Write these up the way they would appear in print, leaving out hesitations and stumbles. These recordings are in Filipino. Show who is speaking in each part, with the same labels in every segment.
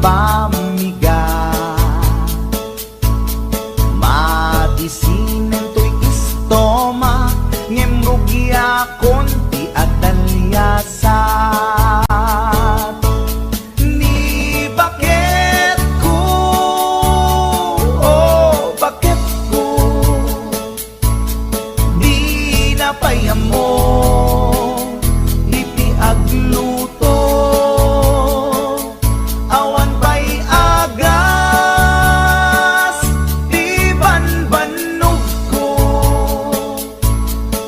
Speaker 1: pamigat. Madisinen to'y istoma, ngem rugya konti at talyasat. Ni bakit ko, oh bakit ko, di napayam mo, iti agluto. Awan pa'y agas, di banbanog ko,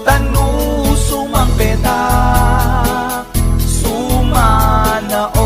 Speaker 1: tanu sumampetak, sumanaon.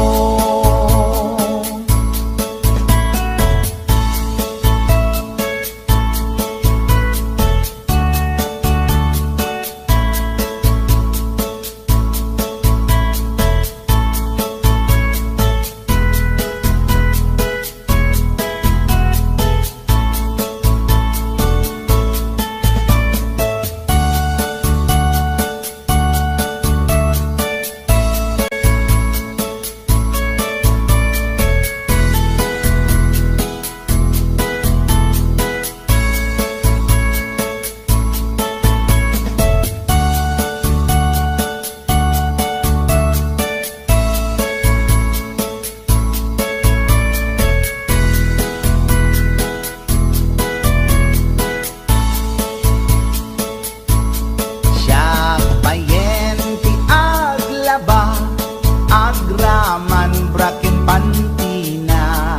Speaker 1: Agraman brakin pantina,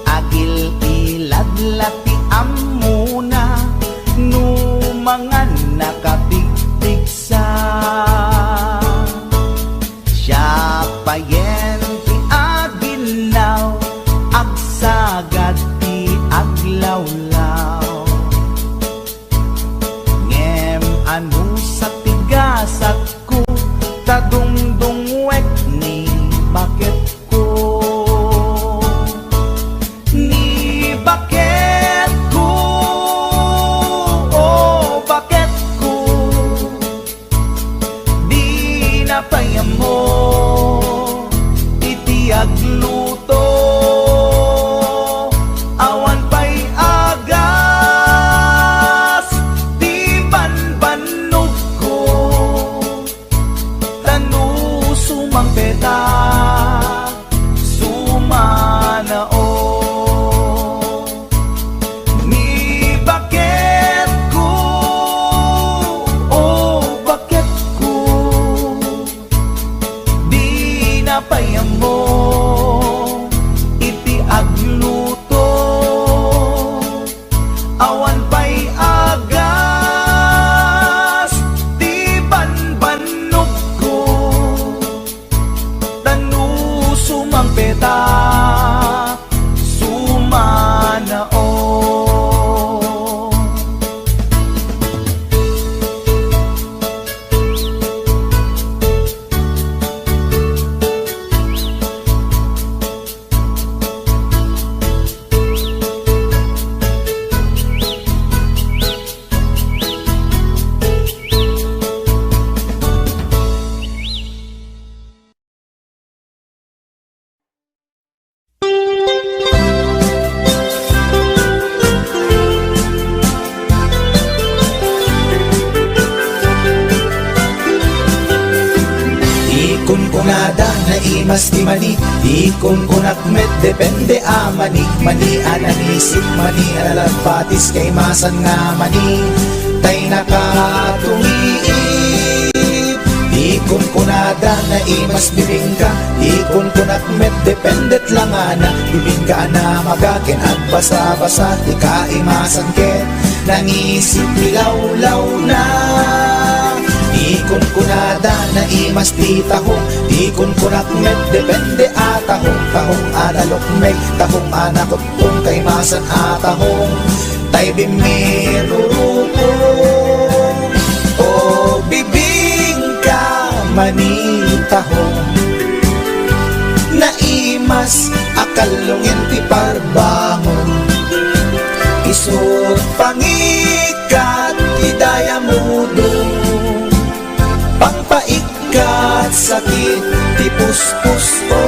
Speaker 1: agil iladlati amuna, numangan nakapigpigsa. Siya payen ti aginaw, agsagad ti aglawlaw. Ngem anu sa tigasat ko, tadungdungwek ni bakit ko, ni bakit ko, oh bakit ko, di napayam mo, iti agluto. Awan pa'y agas, di banbanog ko, tanu sumampetak, sumanaon. Ni bakit ko, oh bakit ko, di napayam mo, iti agluto. Awan pa'y agas, di banbanog ko, tanu sumampetak, sumanaon. Kunada na imas di mani, ikon kunak met depende amani, mani ananisip mani analagpatis kay masan nga mani, tay nakatumiip. Ikon kunada na imas bibingka, ikon kunak met dependet lang ana, bibingka na magakin at basa-basa, di ka imasan ken, nangisip bilawlaw na. Ikon kunada na imas ti tahong, ikon kunak met depende atahong, tahong analok meg, tahong anakot kung kay masan atahong, tay bimirurupong, o bibingka manitahong, na imas akalungin ti parbangon, isot pangikat idaya mudong, pangpaikat sakit ti puspos ko.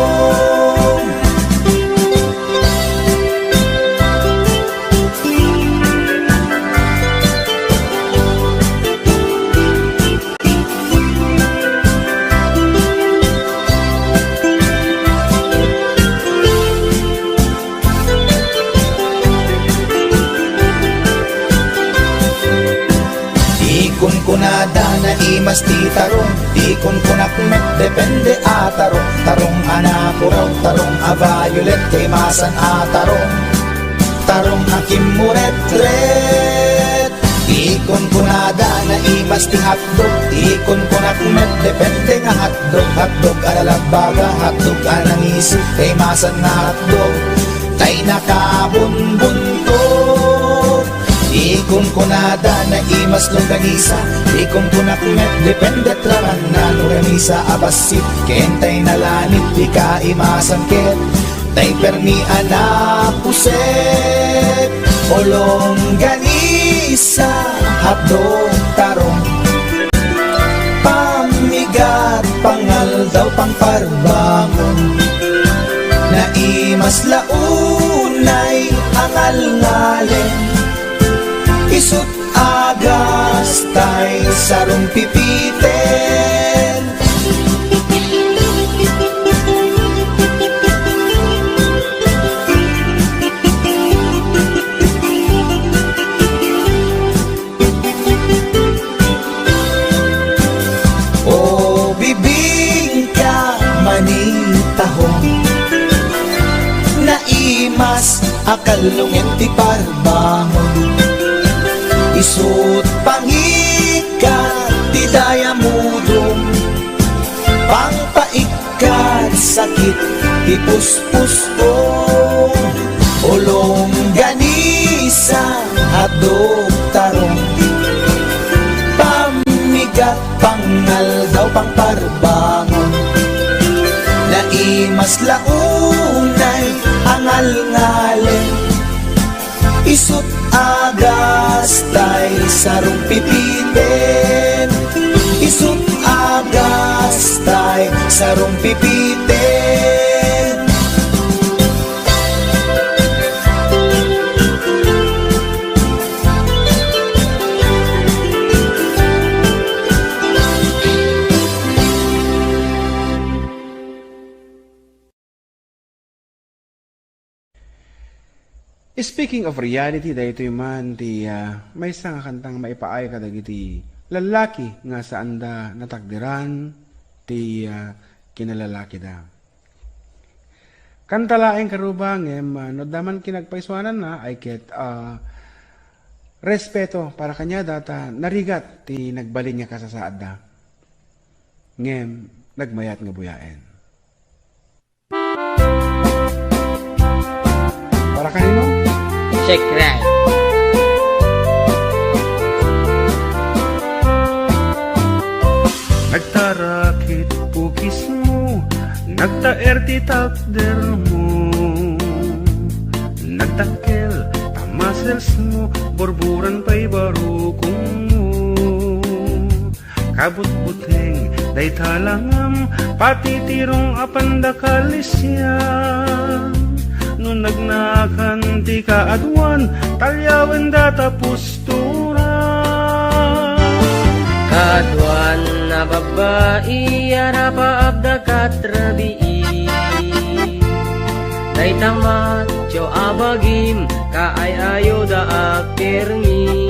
Speaker 1: Ikon kunada na imas ti tarong, ikon kunak met depende a tarong. Tarong anapuraw, tarong a violet, kay masan a tarong. Tarong akim muret-ret. Ikon kunada na imas ti hotdog, ikon kunak met depende nga hotdog. Hotdog alalagbaga, hotdog anangisi, kay masan nga hotdog. Tay nakabunbuntot. Ikon kunada na imas longganisa, ikon kunak met depende traman na longganisa abasit. Kentay na lanit, di ka imasan ket, tay permi anapuset. O longganisa, hotdog, tarong, pamigat, pangal daw pangparbangon. Na imas launay, angal ngalen, isut agas tay sarong pipiten. O bibing ka manitahong, naimas akalungin ti parbangon. Isut pangikat ti dayamudong, pangpaikat sakit ti puspos ko. Olong ganisa hotdog tarong, pamigat pangal daw pangparbangon. Naimas launay angal ngalen, isut agas tay sarong pipiten. Isut agas tay sarong pipiten.
Speaker 2: Speaking of reality, daytoy man ti may isang kantang maipaay kadag iti lalaki nga saan da natakdiran ti kinalalaki da. Kantalaeng karubang no daman kinagpaiswanan na ay ket respeto para kanya data narigat ti nagbalin niya kasasaad da. Ngem nagmayat nga buyaen. Para kanino?
Speaker 3: Shake right.
Speaker 4: Nagtarakit pukis mo, nagtaer ti takder mo, nagtakkel tamasels mo, borburan pa'y barukong mo. Kabut-buteng day talangam, pati tirong apandakalisyan. Nung nagnakan ti kaadwan, talyawan data pustura.
Speaker 3: Kaadwan na babae, arapa abda katrabii. Day tamat, jo abagim, kaayayo da akirmi.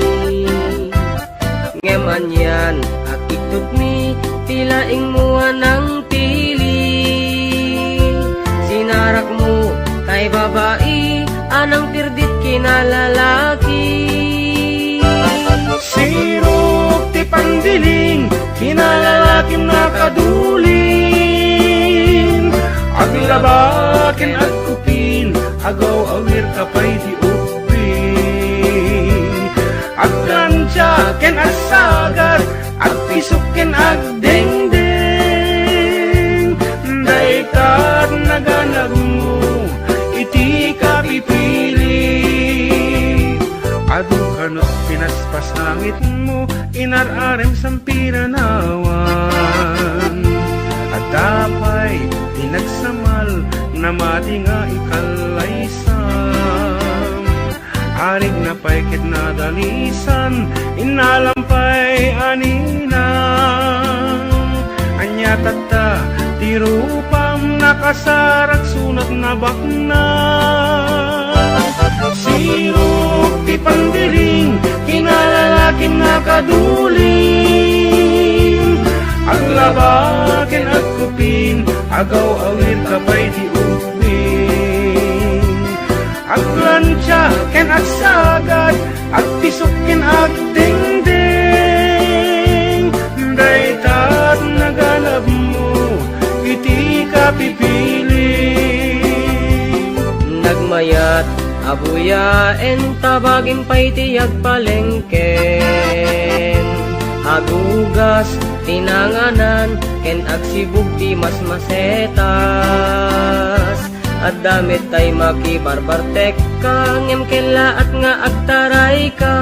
Speaker 3: Ngeman yan, akiktot mi, tilaing mua ng tili. Sinarak mo, kay babae, anang tirdit kinalalaki.
Speaker 4: Sirok ti pandiling, kinalalakim na kadulin. Aglabakin at kupin, agaw awir kapay di upin. Aglansyaken at sagat, at pisukin agdengdeng. Daikat naganag mo, iti kapipili. Adu kanot pinaspas langit mo, inararem sampiranawan. At namal na mati nga ikalaysam. Arig na paikit na dalisan, inalampay anina. Anya tata, tirupam nakasarag sunat na bakna. Sirok ti pandiling, kinalalaking nakaduling. Aglabakin at kupin, agaw awir kapay di upin. Aglansya ken at sagad, at tisukin at dingding. Daytat naganap mo, iti ka pipiling.
Speaker 3: Nagmayat abuyaen tabagin pa'y tiyag palengken. Hagugas tinanganan ken agsibug di mas masetas. At damit tay makibarbartek ka ngem kela at nga agtaray ka.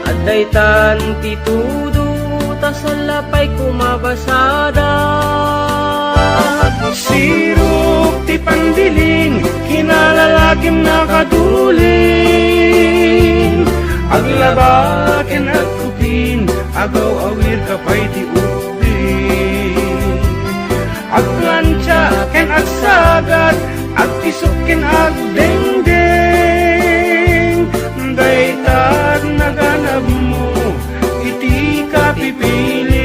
Speaker 3: At daytan titudo tasalapay kumabasada.
Speaker 4: Sirok ti pandiling, kinalalakim nakaduling. Aglabakin at kupin, agaw awir kapay ti upin. Aglansya ken at sagad, at tisukin at dengdeng. Daytag naganap mo, iti ka pipiling.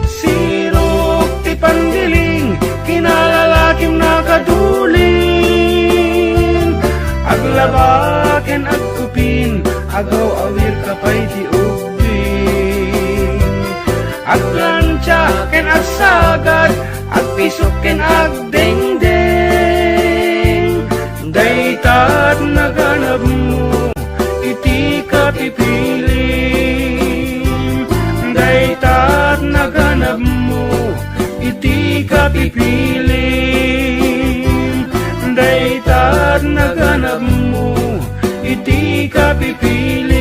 Speaker 4: Sirok ti pandiling, kinalalakim nakaduling. Aglabaken at kupin, agaw awir kapay ti upin. Aglansya ken at sagad, at pisuken at dengdeng. Daytat naganap mo, iti ka pipiling. Daytat naganap mo, iti ka pipiling. Daytat naganap mo, iti ka pipiling.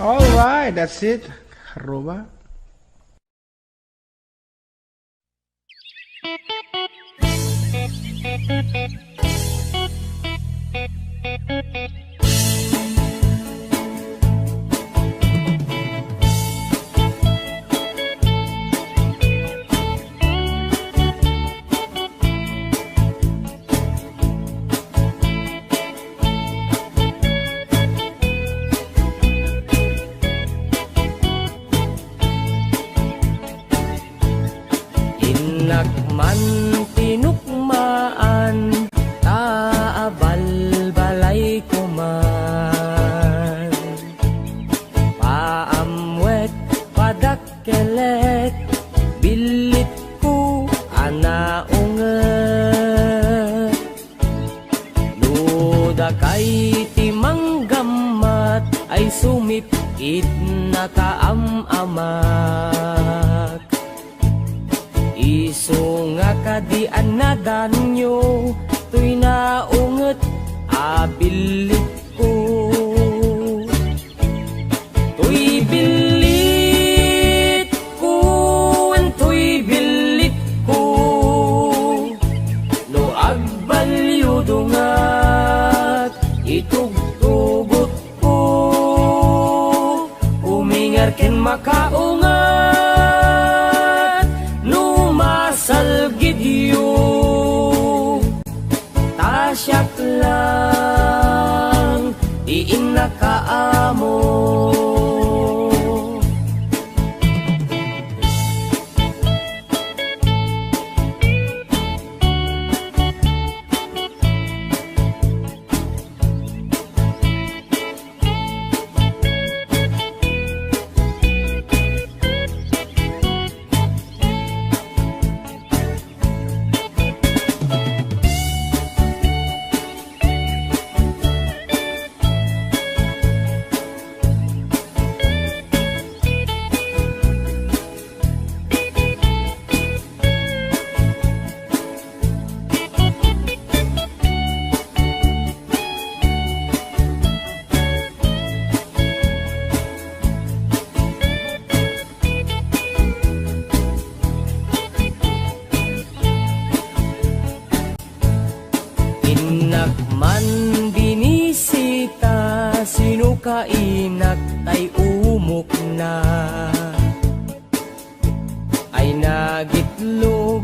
Speaker 2: Alright, that's it. Karuba.
Speaker 3: Inakman tinukmaan, taabal balay ko man. Paamwet padakkelet, bilit ko anaunget. Luda kay timanggamat, ay sumipit nakaamamak. Iso nga kadian na danyo, tuy naunget abilit ko. Tuy bilit ko, tuy bilit ko, no agbalyo dungat, itugtugot ko, umingar ken makaungat. Salgidyo tasyak lang diin nakaamo. umukna ay nagitlog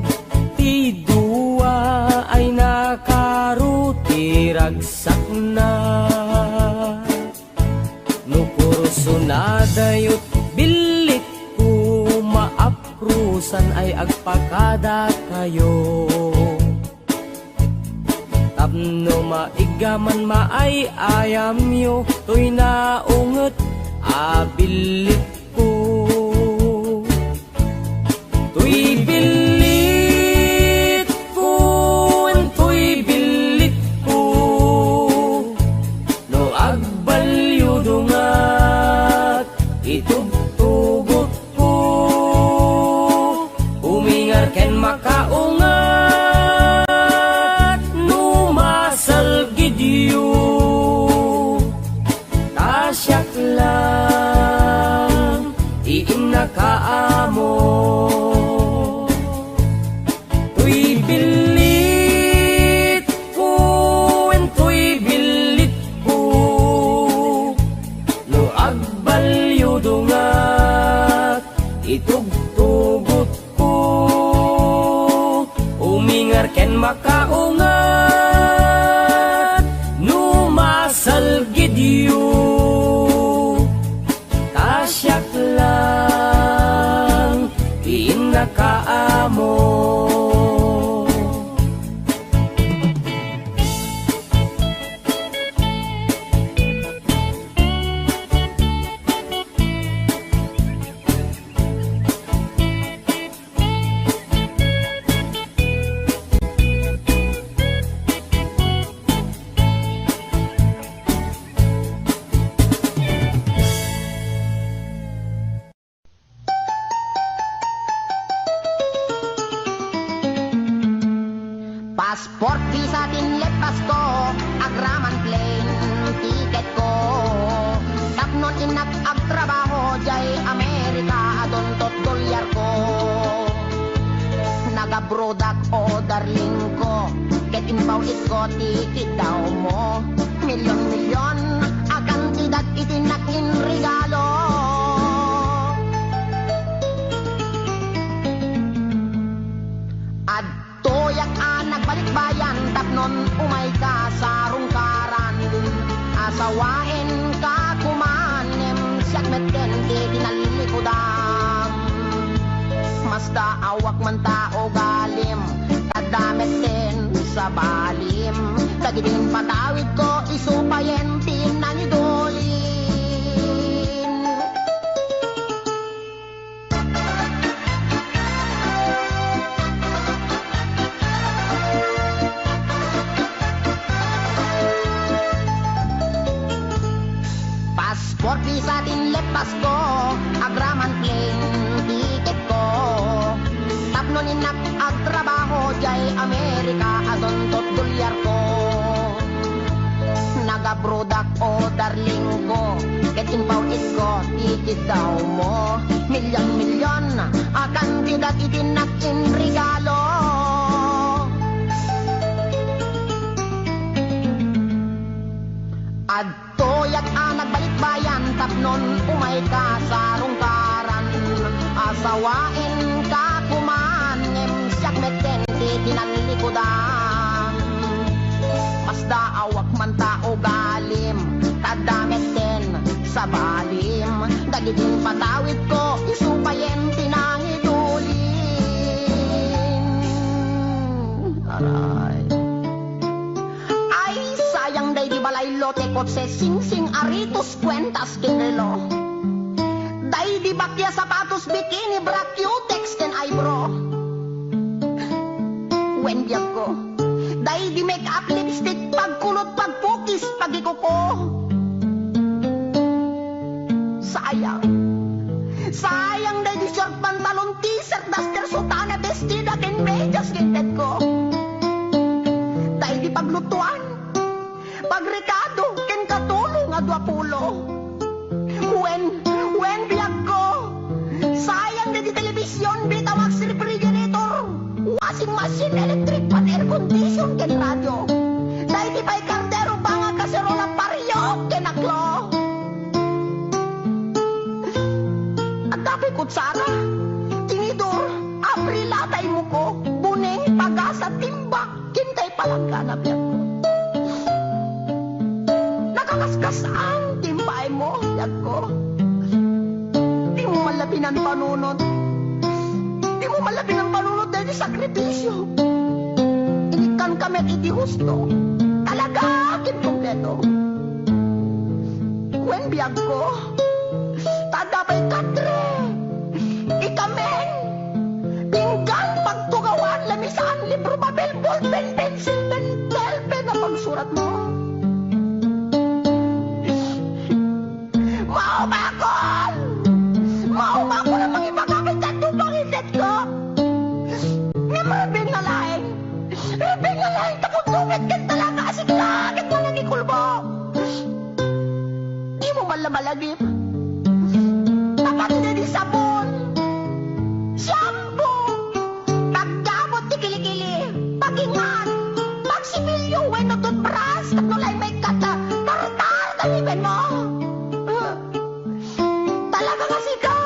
Speaker 3: ti duwa ay nakaruti ragsak na nukurso na dayot bilit ko maaprusan ay agpakada kayo tapno maigaman maay ayam yo to'y naunget abilit ko to'y bilit ko to'y bilit ko no agbalyo dungat itugtugot ko umingar ken makaungat no masal gidyo tasyak lang iin nakaamo to'y bilit ko to'y bilit ko no agbalyo dungat itugtugot ko umingar ken makaungat no masal gidyo tasyak lang iin nakaamo
Speaker 5: Passport visa tinlet pasko agraman plane ticket ko tapnon inak agtrabaho jay Amerika adon tot dolyar ko nagabrodak o darling ko ket inpaw isko ticket daw mo milyon-milyon akan tidak itinak in regalo Toyak nagbalik bayan tapnon umay ka sa rungkaran asawain ka kumanem siyak meten di tinalilikudan masta awak man tao galim tadameten sa balim kagidin patawid ko isupayen tinangidolin Passport visa tinlet pasko agraman plane ticket ko tapnon inak agtrabaho jay Amerika adon tot dolyar ko nagabrodak o darling ko ket inpaw isko ticket daw mo milyon-milyon akan tidak itinak in regalo Toyak nagbalik bayan tapnon umay ka sa rungkaran asawain ka kumanem siyak meten di tinalilikudan masda awak man tao galim tadameten sa balim dagidin patawid ko isupayen tinangidulin aray balay lote kotse sing-sing aritos kwentas kinelo day di bakya sapatos bikini bra cutex ken eyebrow wendiag ko day di make up lipstick pagkulot pagpukis pagikuko sayang day di short pantalon t-shirt duster sutana bestida ken medyas ginted ko day di paglutuan pagrekado ken katulong nga 20 when biag ko sayang na di telebisyon bitawag si refrigerator washing machine electric pan air condition ken radio dahil di pa'y kardero banga kaserola pariyo ken aklo Tadapay kutsara, tinidor, abrilatay mo ko, buneng, pagasa, timbak, kintay palangga na biyak ko. Nakakaskas ang timbay mo, biyak ko. Di mo malabi ng panunod. Di mo malabi ng panunod dahil di sakripisyo. Inikan kami at idi husto. Talaga, akin kompleto. When biyag ko, tadapay katre, ikamen, pinggan, pagtugawan, lamisaan, libro, papel, ballpen, pencil, pen, pen na pagsurat mo. Mauma ko na mga ipagkakit at tupang iset ko. Nga marabing na laing, takot-lungit kan talaga, asik langit mo nang ikulbo. Di mo malamalagip. Tapat na di sabon, shampoo, paggamot di kilikili, pagingan, pagsimilyo, weno toothbrush, tatnulay may kata, tartar kaliben mo. Talaga kasi ka,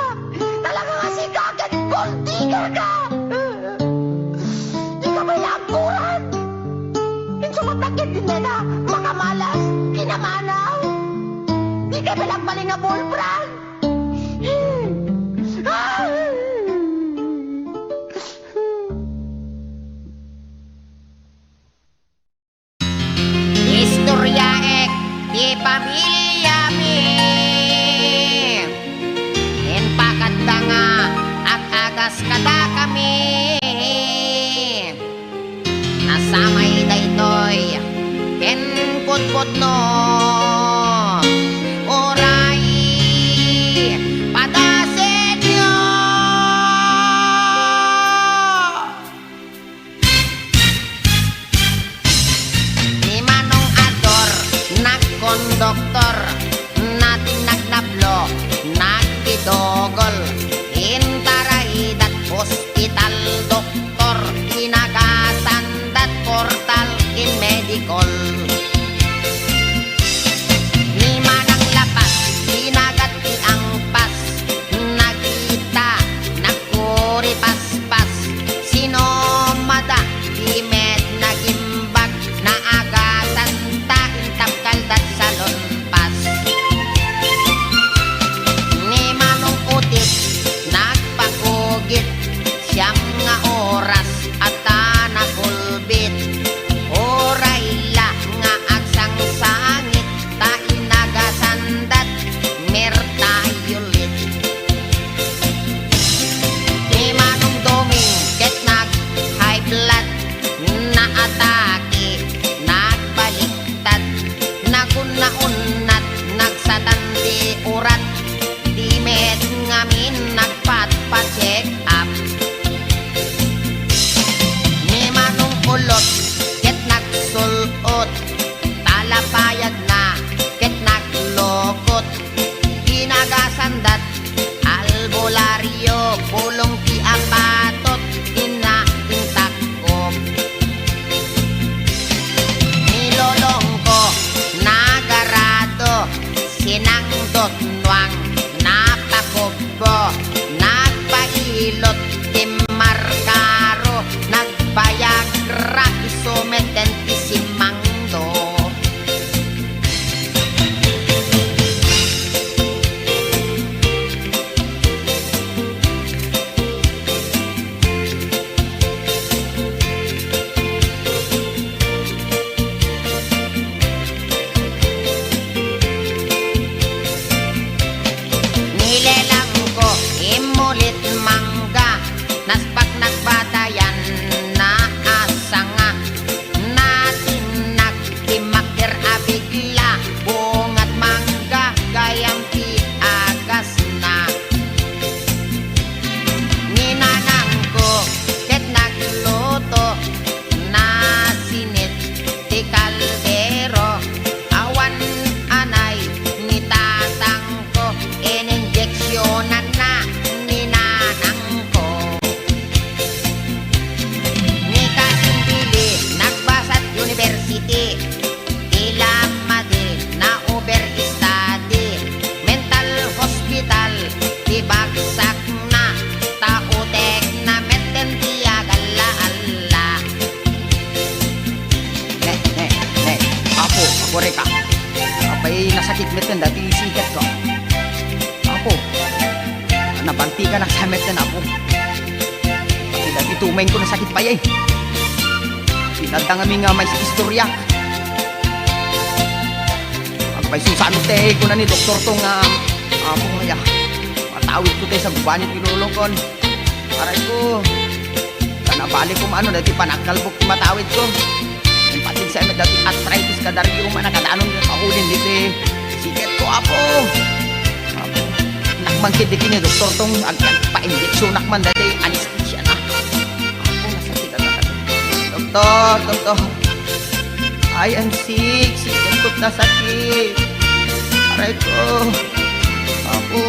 Speaker 5: kahit gold digger ka. Di ka may angkuran. Insumatakit din na, makamalas, kinamanaw. Di ka balagbaling na bullbrand.
Speaker 6: Istoryaek di pamilya mi en pakadda nga ag-agas kada kami nasamay daytoy ken putput no oray padasenyo ni Manong Ador nagkondoktor natin nagnablo nagdidogol intarahidat hospital doktor inagasandat portal in medical ni Manang Lapas inagat ti angpas nagita nagkuri paspas sinomada imed nagimbag naagasan ta intapkal dat salon pas ni Manong Utit nagpakugit siyam nga oras at nakulbit oray la nga agsang sangit ta inagasandat mertayulit ni Manong Doming ket nag high blood na atake nagbaliktad nagunnaunat nagsatanti urat di med ngamin nagpat-pa-check up ni Manong Ulot ket nagsulot talapayag na ket naglokot inagasandat albularyo pulong ti apatot inaintakop nilolong ko nagarado sinangdot nuang napakobbo nagpailot timarkaro nagbayagra isumeten isimangdo
Speaker 7: met kan dati sikat ko. Apo, nabanti ka na sa met kan apo. Pati dati tumain ko na sakit pa yan. Pinatang kami nga may istorya. Pag susanute ko na ni doktor tong apo nga. Matawid ko tayo sa gubanit pinulong aray ko. Kanabalik ko maano dati panagkalbok matawid ko. Yung patin sa emet dati arthritis ka dari yung manakadaanon yung kaulin dito siket ko apo. Nakmangkit dito ni doktor tong pa-injeksyon nakman dati anesthesia na. Apo nasakit na doktor. I am sick, siket ko't nasakit. Aray ko. Apo.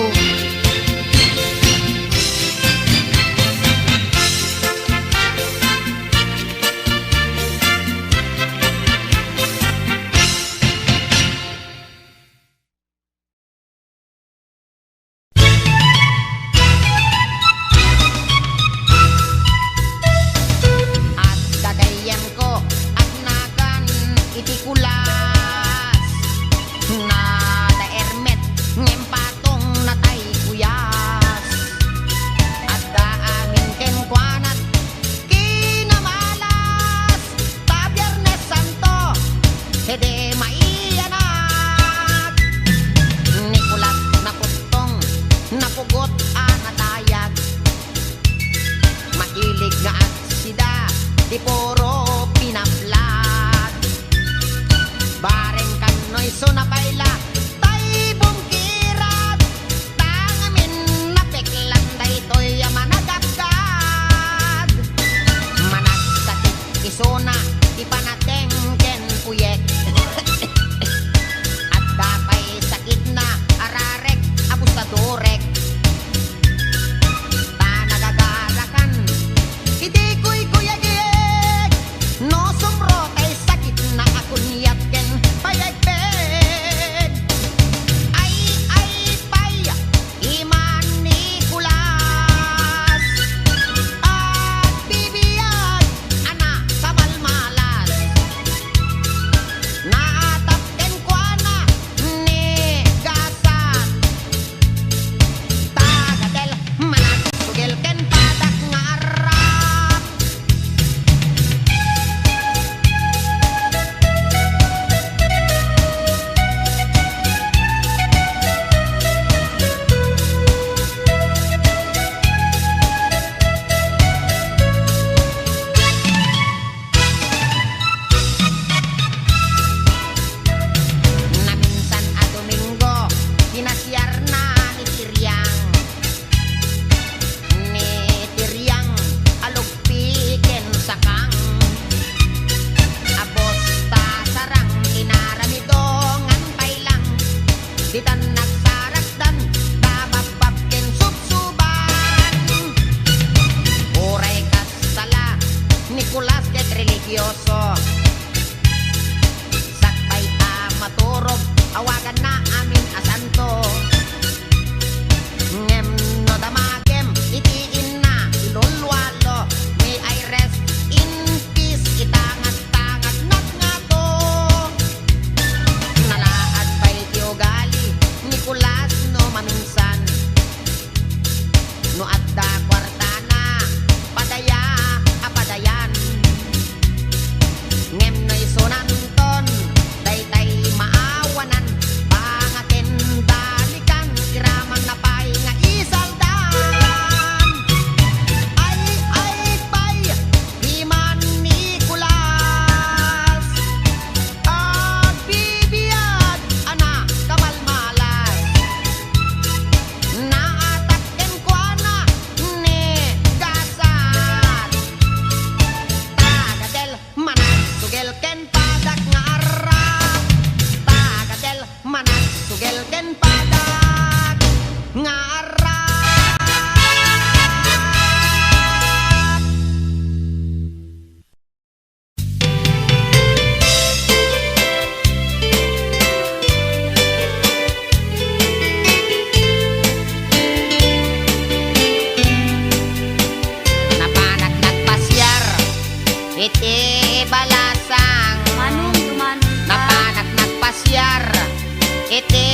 Speaker 6: iti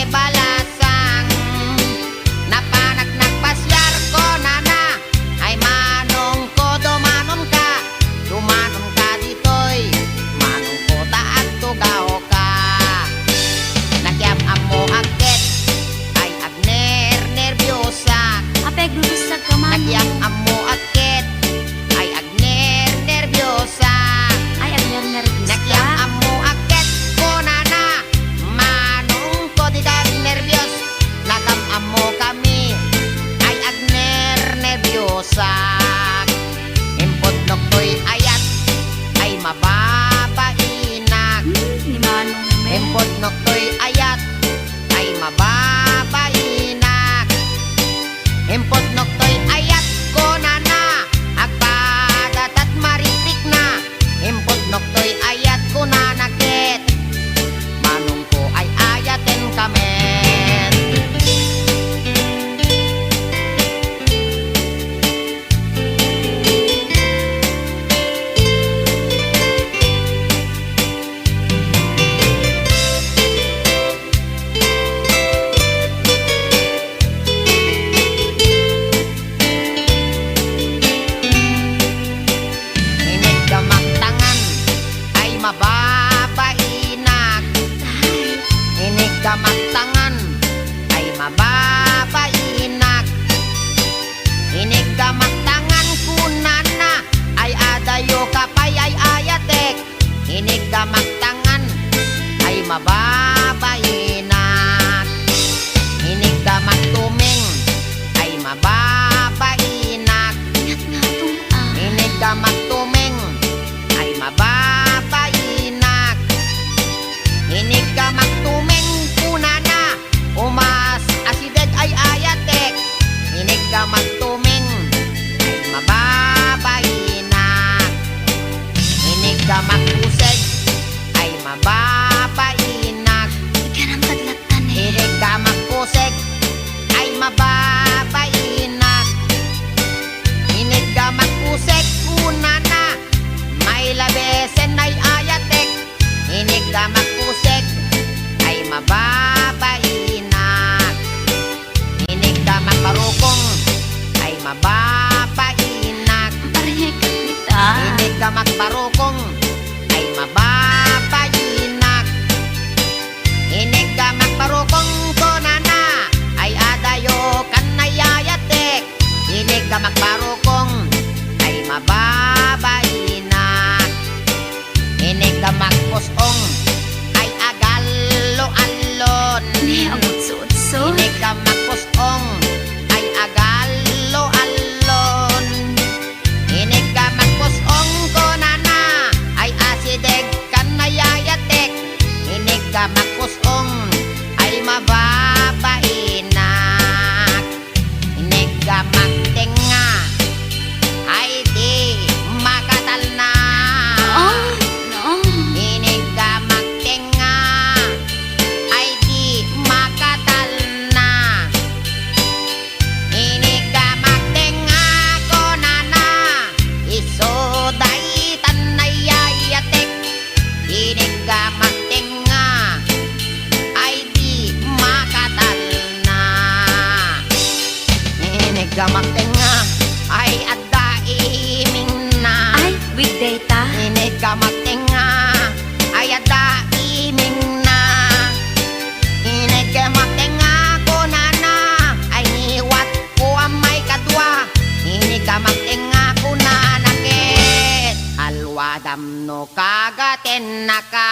Speaker 6: balasang napanak nagpasyar ko nana ay manong ko dumanon ka ditoy manong ko taat tugaw ka nakyam amo agket ay agner nervyosa
Speaker 8: Apeg lulusag ka man.
Speaker 6: nakyam amo agket ay agner nervyosa
Speaker 8: Ay, agner nervous
Speaker 6: nakyam
Speaker 8: ka.
Speaker 6: amo agket ko nana manong ko di ka nervyos nagam amo kami ay agner nervyosa impot noktoy ayat ay mababainak
Speaker 8: Ni Manong me.
Speaker 6: impot noktoy ayat ay mababainak impot noktoy ayat ko nana agpadatat marikrik na impot noktoy ayat ko nanakit manong ko ay ayaten kamen inig gamagtangan ay mababainak inig gamagtangan ay mababainak inig gamagtangan kunana ay adayo kapay ay ayatek inig gamagtangan ay mababainak inig gamagtuming ay mababainak
Speaker 8: Ingat nga itong
Speaker 6: inig gamagtuming ay mababainak inig gamagtuming kunana umas asideg ay ayatek inig gamagtuming ay mababainak inig gamagpuseg ay mababainak
Speaker 8: Ikanang kadlatan eh.
Speaker 6: inig gamagpuseg ay mababainak inig gamagpuseg kunana may labesen ay ayatek inig gamagpuseg ay mababainak inig gamagparukong ay mababainak
Speaker 8: Parihay ka kita.
Speaker 6: inig gamagparukong ay mababainak inig gamagparukong konana ay adayo kanayayatek inig gamagparukong ay mababainak inig gamagpusong ay agalo-alon
Speaker 8: Ni ang utso-utso.
Speaker 6: inig gamagpusong ay agalo-alon inig gamagpusong konana ay asideg kanayayatek inig gamagpusong ay mababainak inig gamagtenga ay di makatal na
Speaker 8: Oh, no.
Speaker 6: inig gamagtenga ay di makatal na inig gamagtenga ko nana isoday tanayayatek inig gamagtenga ay di makatal na inig gamagtenga ay adda iming na
Speaker 8: Ay, weekday ta.
Speaker 6: inig gamagtenga ay ada iming na inig gamagtenga ko nana ay niwat ko ang may kadwa inig gamagtenga ko nanakit alwadam no kagaten naka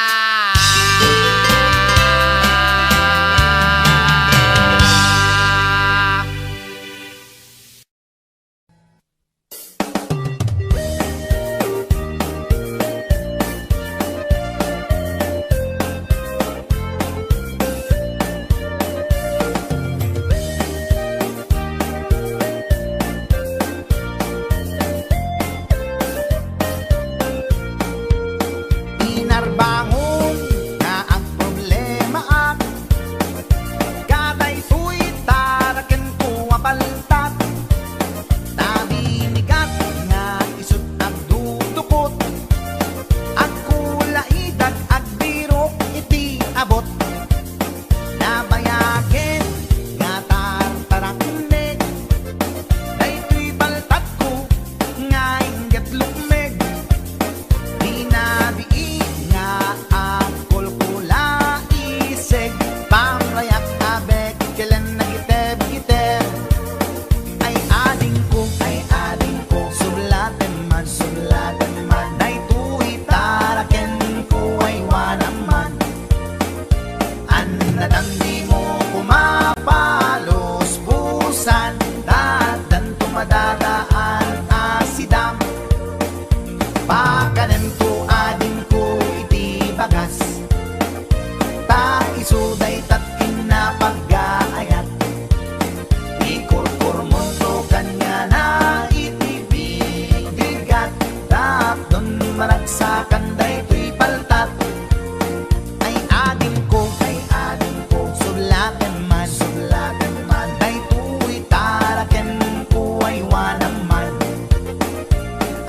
Speaker 1: Inarbangon pusan, dadan tumadadaan asidam. Pakanan ko adin ko iti bagas, ta isuday tatin na pag-aayat. Ikurkur mundo kanya na iti bigat, tapdon maragsakan day tuy paltat. Ay adin ko, sulatan man, day tuy taraken ko ay wanaman.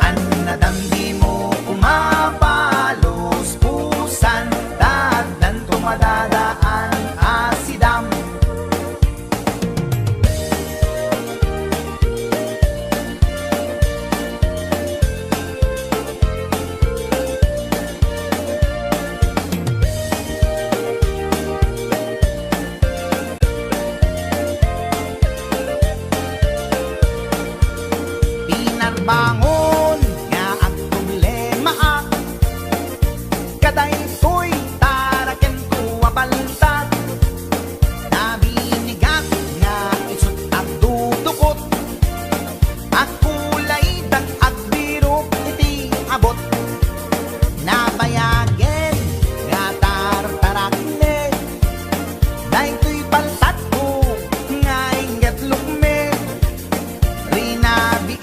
Speaker 1: Anadamdi mo umapalos pusan, dadan tumadadaan asidam. Pinarbangon nga ang problema ak, kaday ko'y taraken ko abaltad. Nabinigat nga isut at dudukot, at kulay dag at birok iti abot. Nabayagen nga tartarakne, day to'y baltat ko nga inget lukme. Rinabi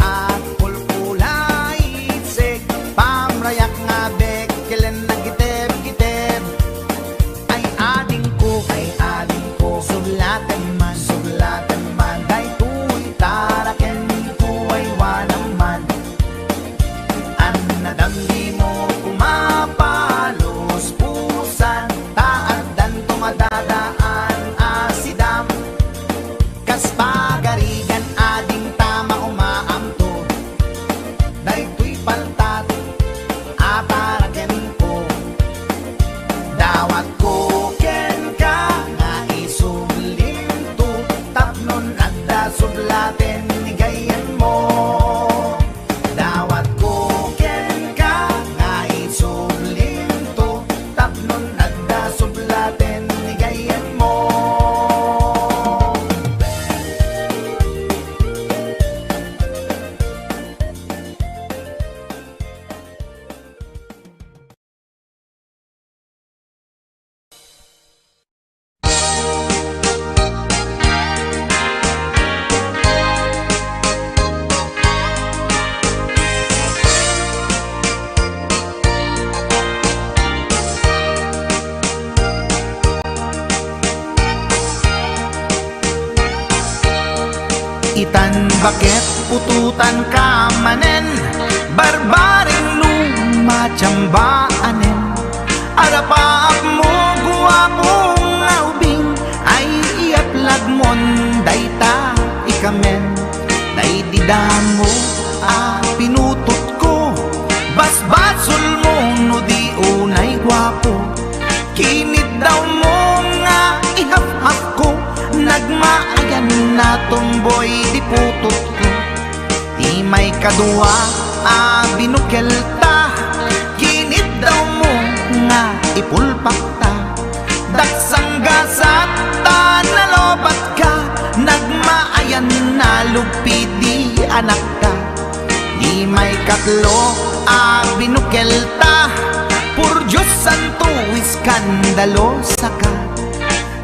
Speaker 1: at kulkulay sek, pamrayak nga bekelen na giteb-giteb. Ay ading ko, sulatan man, day tuy taraken ko ay wanaman. Anadamdi mo kumapalos pusan, taadan tumadadaan asidam. Kas pagarigan ading tama umaamto, day tuy paltat aparaken ko. Dawat ko ken ka nga isulinto, tapnon adda sudlaten ni gayan mo. Dawat ko ken ka nga isulinto, tapnon adda sudlaten ni gayan mo. Itan bakit pututan ka manen, barbaring lumachambaanen. Arapaap mo guwapong aubing, ay iaplag mon dayta ikamen. Day didamo pinutot ko, basbasul mo no di unay guwapo. Kinit daw mo nga ihap-hap ko, nagmaayan na tomboy di putot ko. Di may kadua binukel ta, kinit daw mo nga ipulpak ta. Daksang gasat ta nalobat ka, nagmaayan na lugpi di anak ka. Di may katlo binukel ta, pur Diyos santo iskandalosa ka.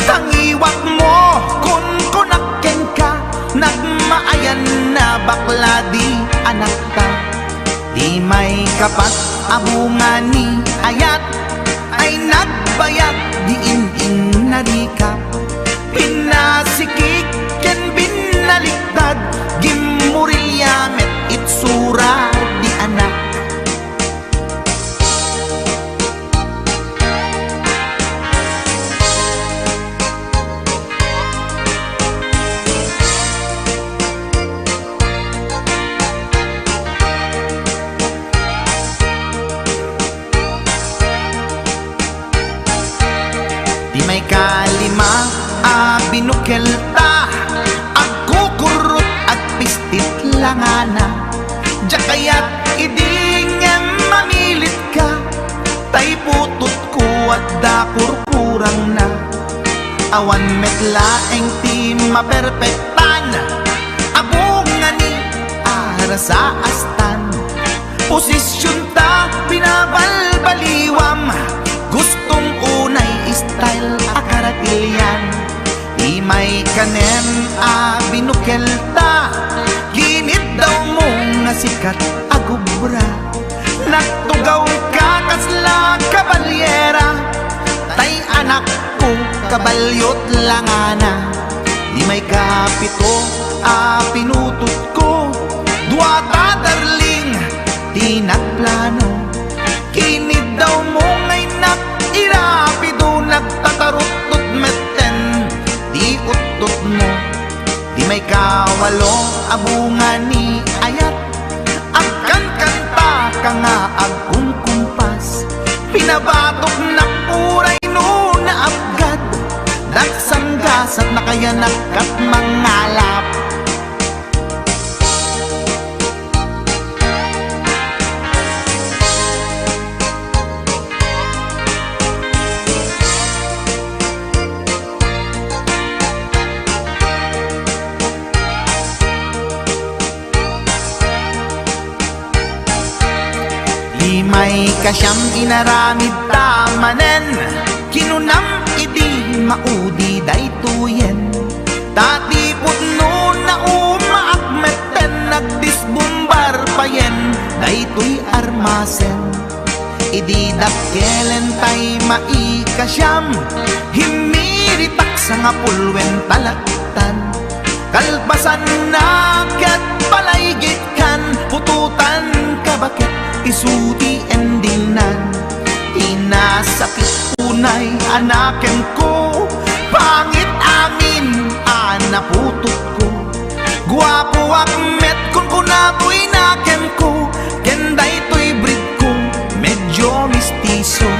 Speaker 1: Tangiwak mo kun kunaken ka, nagmaayan na bakla di anak ka. Di may kapat abungan ni ayat, ay nagbayat di in narikap. Pinasikik ken binaliktad, gimuriyamet itsura di anak. May kalima binukel ta, agkukurot at pistit langana. Jakayat idingem mamilit ka, tay putot ko at dakurkurang na. awan metlaeng ti maperpektan abong nga ni ara sa astan posisyon ta binabalbaliwam gustong unay style akaratilyan di may kanen a binukelta ginit daw mo nga sikat agubra nagtugaw ka kasla kabalyera tay anak ko kabalyot langana di may kapito a pinutot ko duwata darling di nagplano kinid daw mo ngay nakirapido nagtatarot-tot meten di utot mo di may kawalo abungan ni ayat agkan kanta ka nga agkumkumpas pinabatok na puray no na abgad daksang gasat na kaya nakat mangalap may kasyam inaramid tamanen kinunam idi maudi daytoyen tati putno na umaakmeten nagdisbumbar payen daytoy armasen idi dakkelen tay maikasyam himiritak sa nga pulwen talaktan kalpasan na ket palaygit kan pututan kabakit isuti endinan inasakit unay anaken ko pangit amin anaputot ko guwapo akmet kun kunaboy naken ko kenday to'y breed ko medyo mistiso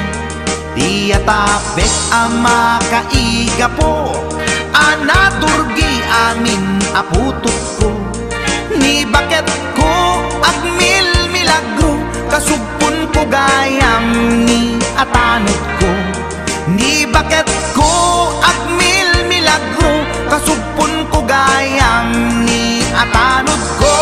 Speaker 1: di atapek ama kaiga po anaturgi amin aputot ko ni bakit ko agmil milagro kasugpon ko gayam ni atanod ko ni bakit ko agmil milagro kasugpon ko gayam ni atanod ko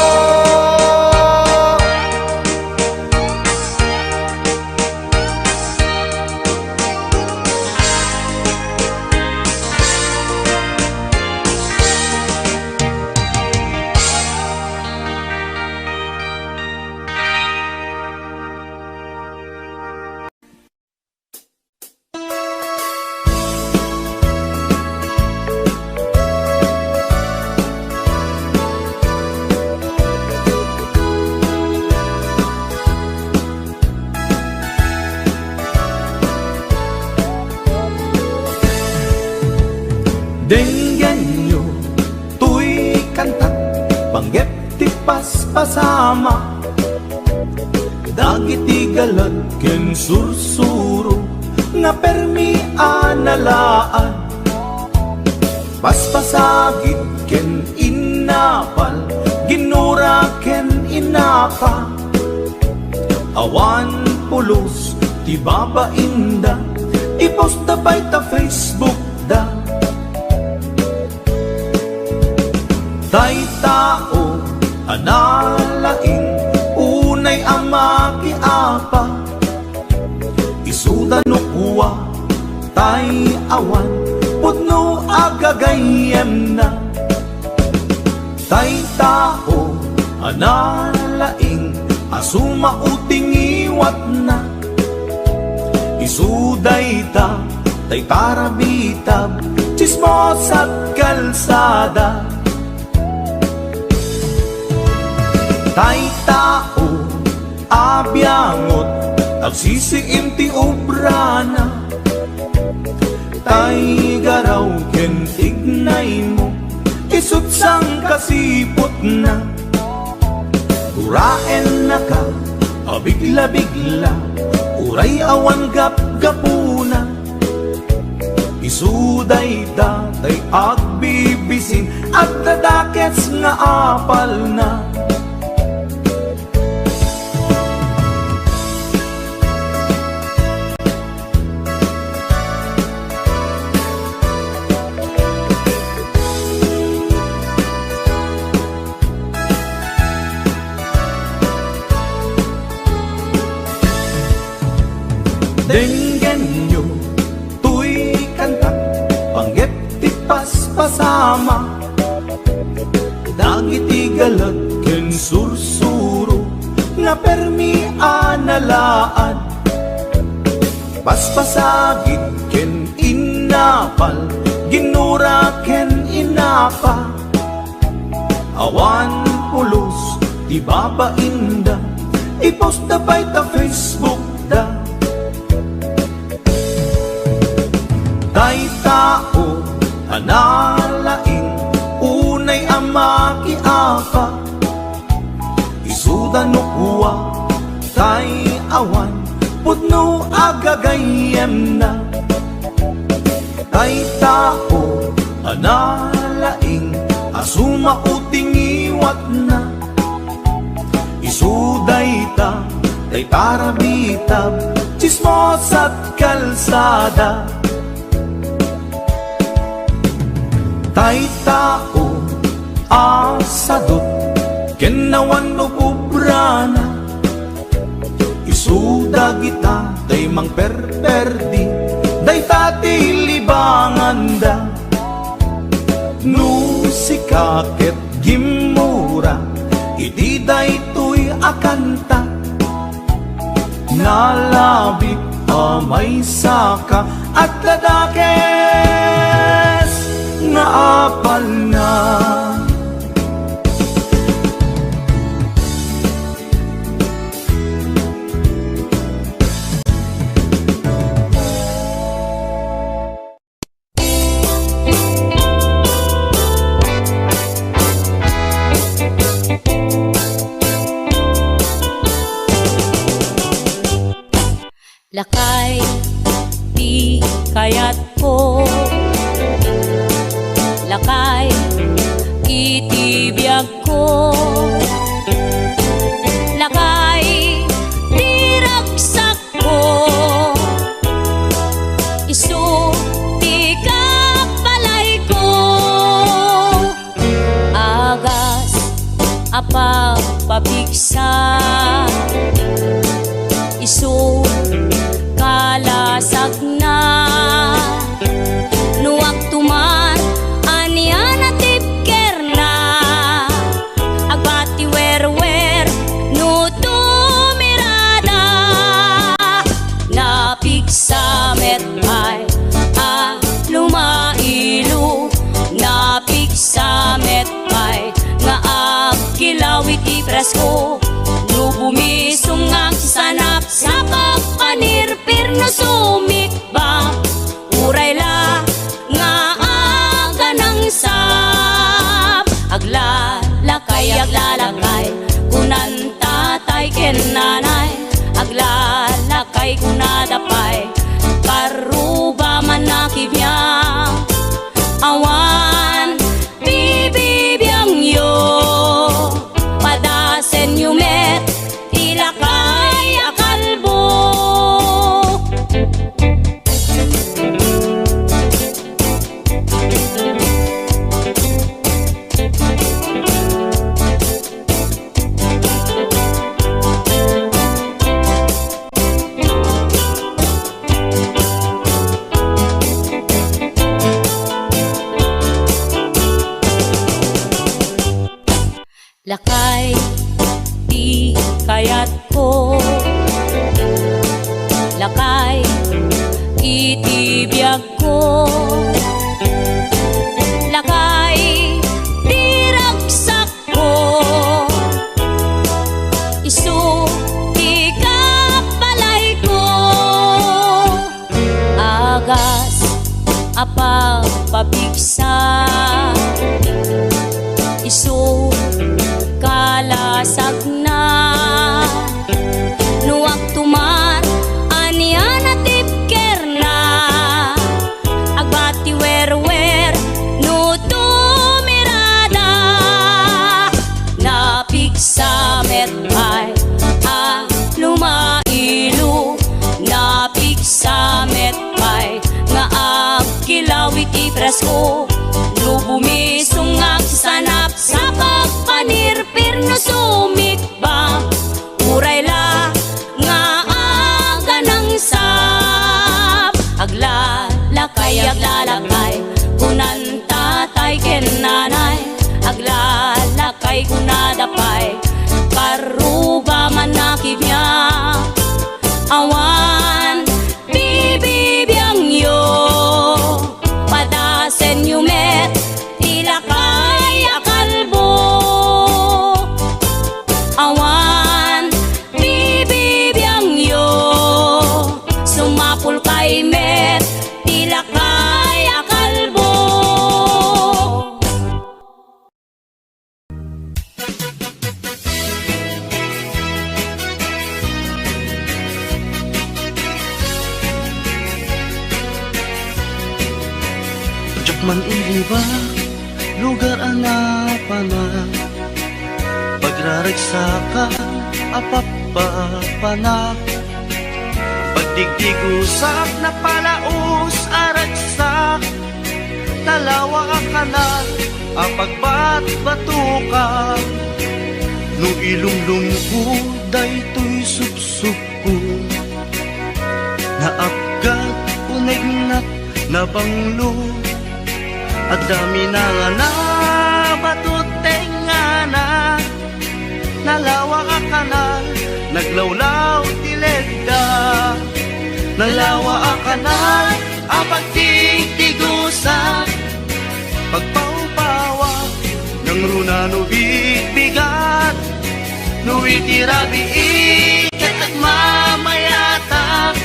Speaker 9: Dengyan nyo, tuy kantat, banggep ti paspasama dagiti galad ken sursuro, nga permi analaan paspasagit ken inapal, ginura ken inapa awan pulos, ti babainda iposta bay ta Facebook da tay tao analaing unay ama kiapa isuda no kuwa tay awan putno agagayem na tay tao analaing asuma uting iwat na isuday ta tay tarabitab chismos at kalsada tay tao abyangot agsisiim ti obrana tay garaw ken tignay mo isut sang kasipot na uraen na ka abigla-bigla uray awan gap-gapuna isuday tay agbibisin at dadakets nga apal na Denggen nyo, tuy kanta, panggep ti paspasama, dagiti galag ken sursuro, nga permi analaad, paspasagid ken inapal, ginura ken inapa, awan pulos ti babainda, ipost da bay ta Facebook da. Tay tao analaing unay amaki apa, isuda no kuwa tay awan pudno agagayem na. Tay tao analaing asuma uting iwat na, isuday ta tay parabitab chismos at kalsada. Tay tao asadot kenawan no pubrana, isuda kita tay mang perperdi day tati libanganda. No sikaket gimura iti day tuy akanta, nalabit amay saka at ladakes nga apal na.
Speaker 8: Lakay, di kayat ko. Lakay, itibiyag ko. Lakay, di ragsak ko. Isu, di kapalay ko. Agas, apa pabigsa. Isu, kalasag na nuwag tuman anian at tipker na agbati werwer no tumirada napigsa metay lumailu napigsa metay nga agkilawit ipresko no bumisong ang sanap sa pagpanirpir no sumikba uray la nga aga ng sap aglalakay kunan tatay ken nanay aglalakay kunadapay paruba man nakibiyang awan bibibiyang yo padasen yumet ilakay akalbo. Lakay, di kayat ko. Lakay, itibiyag ko. Lakay, di ragsak ko. Isu, di kapalay ko. Agas, apa pabigsa. Isu, kalasag na nuwag tuman anian at tipker na agbati werwer no tumirada napigsa metay lumailu napigsa metay nga agkilawit ipresko no bumisong ang sanap sa pagpanirpir no sumikba uray la nga aga ng sa awan bibibiyang yo sumapul kay met tila kay akalbo.
Speaker 9: Man iliba, lugar anapana pagraragsakan, apapapana pagdigdigusak na palaus aragsak talawa ka na apagbat-batukan no ilumlum ko daytoy supsup ko naapgat unegnat na banglo at dami na nga na batuteng nga na nalawa ka kanal naglawlaw tilegda nalawa ka kanal apag tigtigusa pagpaupawa ng runa no bigbigat no itirabi ikat at mamayata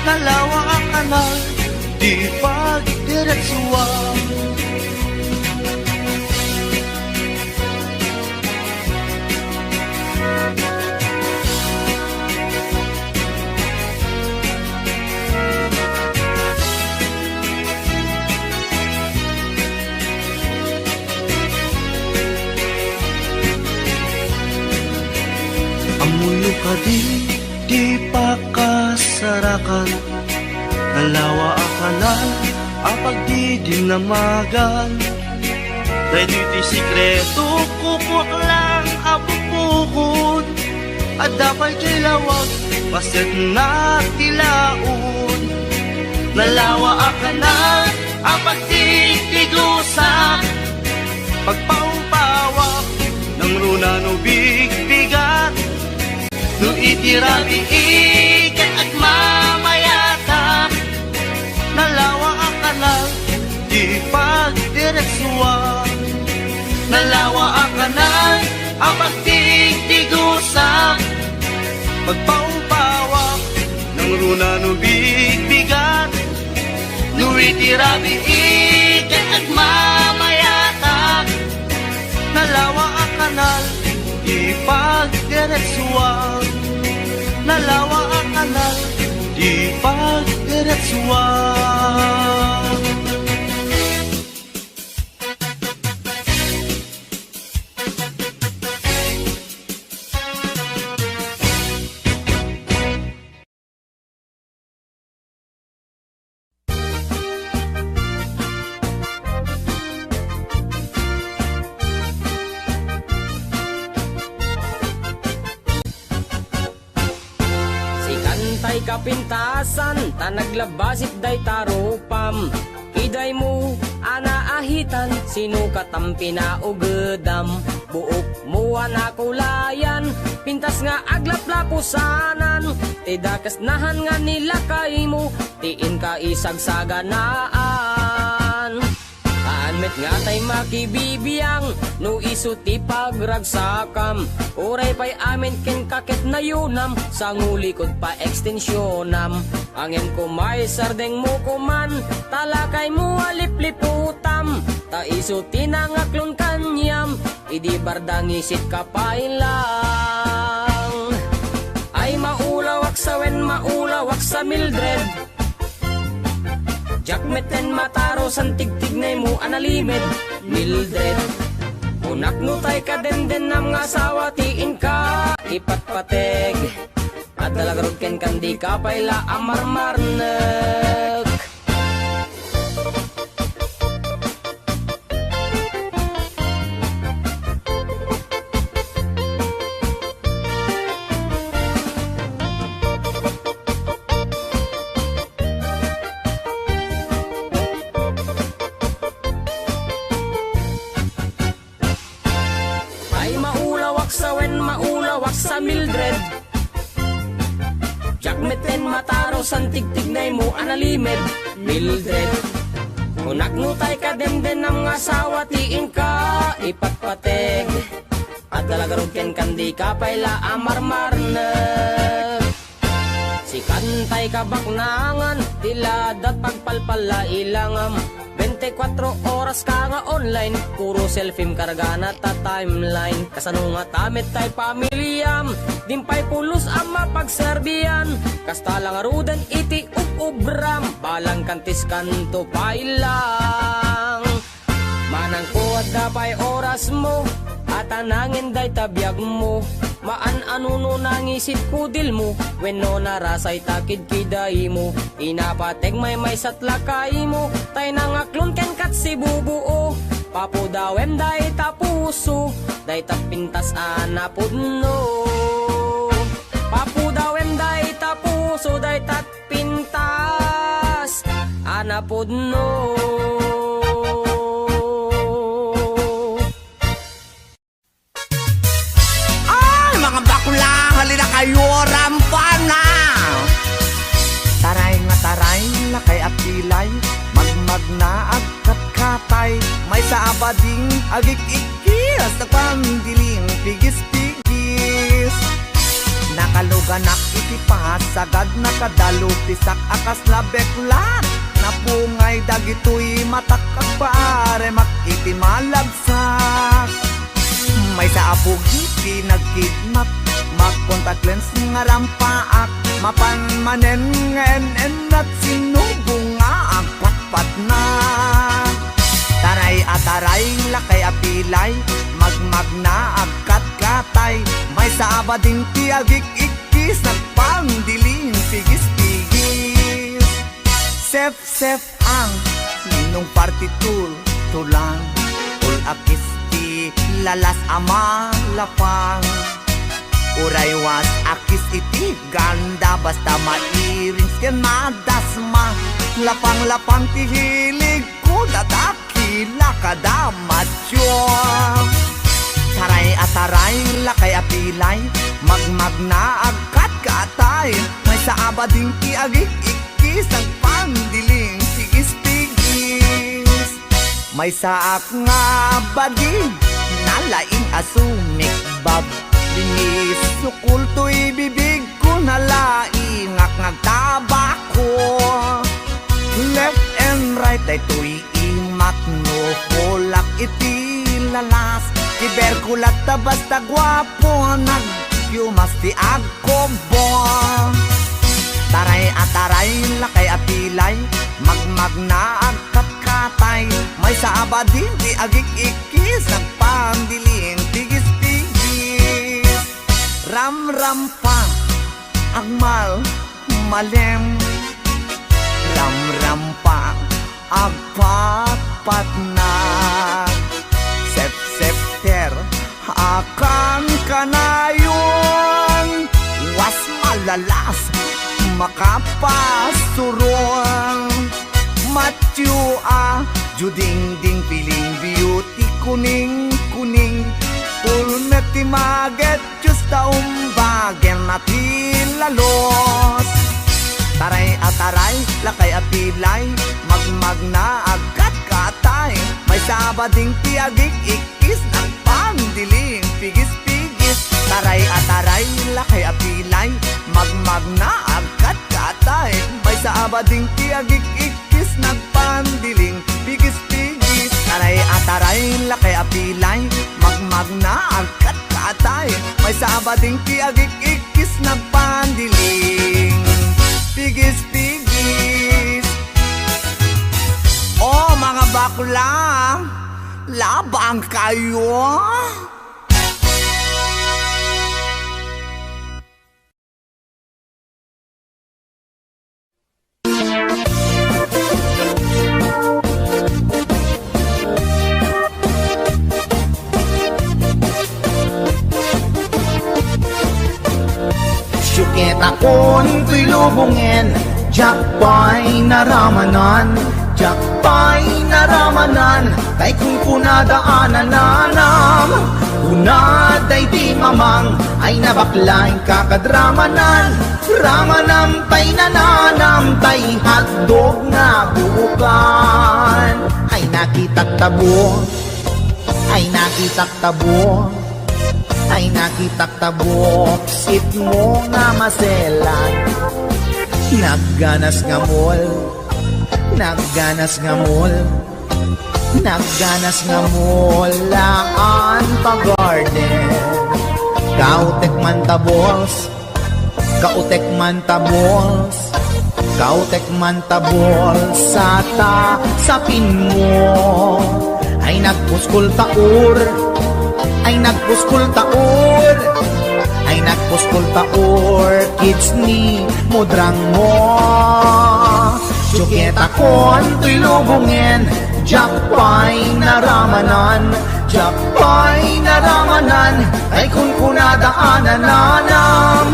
Speaker 9: nalawa ka kanal di pagdiretsuan. Amuyo ka di pa kasarakan nalawa akalan apag di dinamagan dahil di sikreto kukwak lang apupukod at dapat kilawag pasit na tilaon nalawa akalan apag di tigusa pagpaupawak ng runa no bigbigat no itirabi ikat at mamayata nalawa ang kanal di pagdiretsuan nalawa ang kanal ang pagtigtigusa pagpaupawak ng runa no bigbigat no itirabi ikat at mamayata nalawa ang kanal di pagdiretsuan nalawa ang kanal di pagdiretsuan.
Speaker 3: Tay kapintasan, ta naglabasit day tarupam. Iday mo, anaahitan, sino katampi na ugedam. Buok mo anakulayan, pintas nga aglaplapusanan. Tidakas nahan nga nila kay mo, tiin ka isagsaganaan. Anmet nga tay makibibiyang, no isuti pagragsakam. Uray pa'y amin ken kakit na yunam, sa ngulikod pa ekstensyonam. Angin ko may sardeng mo kuman, talakay mo alipliputam. Ta isuti na ngaklon kanyam, idi bardang isit kapain lang. Ay maulawak sa wen, maulawak sa Mildred. Jakmeten mataro san tigtignay mo analimed Mildred. Unak no tay ka den nam nga asawa tiin ka ipatpateg. At dalagrod ken kandi ka payla amarmarnek. Maulawak sa Mildred. Jakmeten mataro san tigtignay mo analimed Mildred. Unak nutay ka demden ng asawa tiin ka ipatpateg. At dalagarod ken di ka pala amarmarna. Si kantay kabaknangan, tiladat pagpalpala ilangam. 24 oras ka nga online, puro selfie karga na ta timeline. Kasano nga tamit tay pamilyam, dimpay pulos ang mapagserbiyan. Kasta lang aruden iti ubram, balang kantis kanto pailang. Manang kuwad na pa'y oras mo, at anangin day tabiyag mo. Maan anuno nangisit kudil mo, wenno narasay takid kiday mo. Inapateg may satlakay mo, tay nangaklon ken kat si bubuo. Papudawem day tapuso, day tapintas anapudno. Papudawem day tapuso, day tatpintas anapudno.
Speaker 7: Mga bakla, halina kayo, rampan na! Taray nga taray, lakay at pilay, magmag na agkat-katay, may sa abading agik-ikis, nagpandiling pigis-pigis. Nakaluganak itipas, sagad nakadalo, pisak akas na beklat, napungay dagitoy matakak paare, makiti malabsak. May sa apugi pinagkidnap, mag-contact lens nga rampaak, mapanmanen ngenen at sinubong nga agpatpat na. Taray at taray, lakay apilay, magmag na agkat-katay, may sa abading tiagik-ikis, nagpandiling pigis-pigis. Sef-sef ang ninong partitur, tulang, akis lalas ama lapang. Uraywas akis iti ganda, basta mairings ken madasma. Lapang-lapang tihilig ko, dadakila kada macho. Taray at taray, lakay apilay, magmag na agkat katay, may sa abading tiagik-ikis, ang pandiling tigis-tigis. May saak nga bading, nalaing asumik bab, linis sukul to'y bibig ko, nalaing ngagtabako. Left and right ay to'y imak no, kulak iti lalas, kiberkulat ta basta gwapo, nagyumas ti agkobo. Taray at taray, lakay apilay, magmag na agkat-katay, may sa abadin di agik-ikis, nagpandiling tigis-tigis. Ram-ram pa, agmal, malem, ram-ram pa, agpat-pat na. Sep-septer, akan kanayon, was malalas, makapasuron. Matyo juding-ding piling beauty, kuning-kuning, pulmet ti maget, just taumbagen nati lalos. Taray at taray, lakay at pilay, magmag na agkat katay, may sabading tiagik-ikis, ng pandiling pigis-pigis. Taray at taray, lakay at pilay, magmag na agkat katay, may sabading tiagik-ikis, nagpandiling pigis-pigis. Taray at taray, lakay at pilay, magmag na agkat katay, may sabading tiagik-ikis, nagpandiling pigis-pigis. Oh mga bakla, labang kayo.
Speaker 1: Syukit akon ko'y lubungin, jakpay naramanan, jakpay naramanan, tay kung kunadaanan nanam. Kunaday di mamang, ay nabaklaing kakadramanan, ramanam tay nananam, tay hotdog na buukan. Ay nakitak tabo, ay nakitak tabo, ay nakitaktabok sit mo nga maselan. Nagganas nga mall, nagganas nga mall, nagganas nga mall, laan pa garden. Kautek man ta balls, kautek man ta balls, kautek man ta balls, sapin mo. Ay nagpuskol taur, ay nagpuskol taur, ay nagpuskol taur, kids ni mudrang mo. Juketa kon to'y lubungin, jakpay naramanan, jakpay naramanan, ay kun kunadaanan nanam,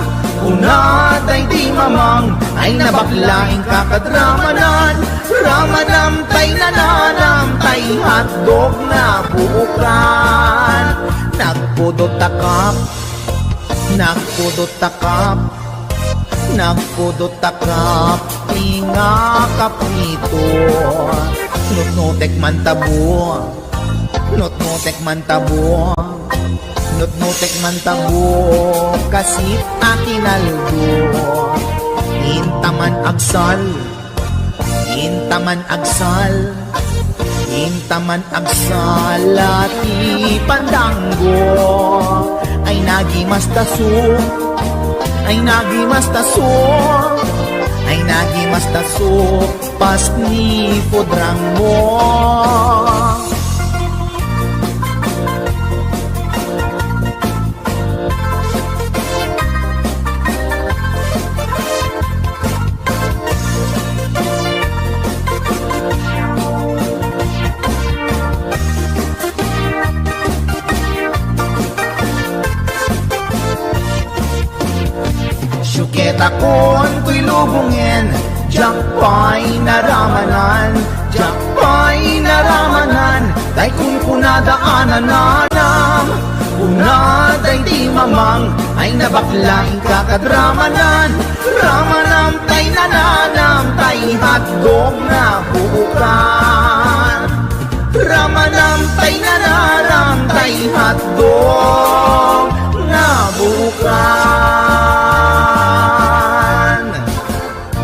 Speaker 1: kunaday di mamang, ay nabaklaing kakadramanan, ramanam tay nananam, tay hotdog na buukan. Nagpudot takap, nagpudot takap, nagpudot takap, tinga kaprito. Nutnutek man tabo, nutnutek man tabo, nutnutek man tabo, kasit akinaldo. Intaman agsal, intaman agsal, intaman agsal, ati pandanggo. Ay nagimas taso, ay nagimas taso, ay nagimas taso, pas ni pudrang mo. Syuketa kon to'y lubungin, jakpay naramanan, jakpay naramanan, day kun kunadaanan nanam, kunaday di mamang, ay nabaklaing kakadramanan, ramanam tay nananam, tay hotdog na buukan. Ramanam tay nananam, tay hotdog na buukan.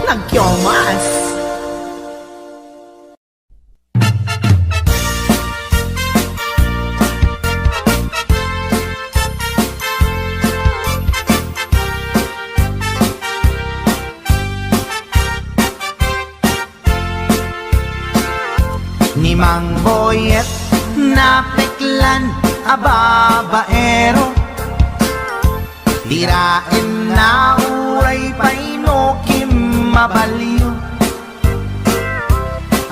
Speaker 1: Nagkyomas. Ni Mang Boyet na peklan ababaero, tirain na uray painokim mabaliw.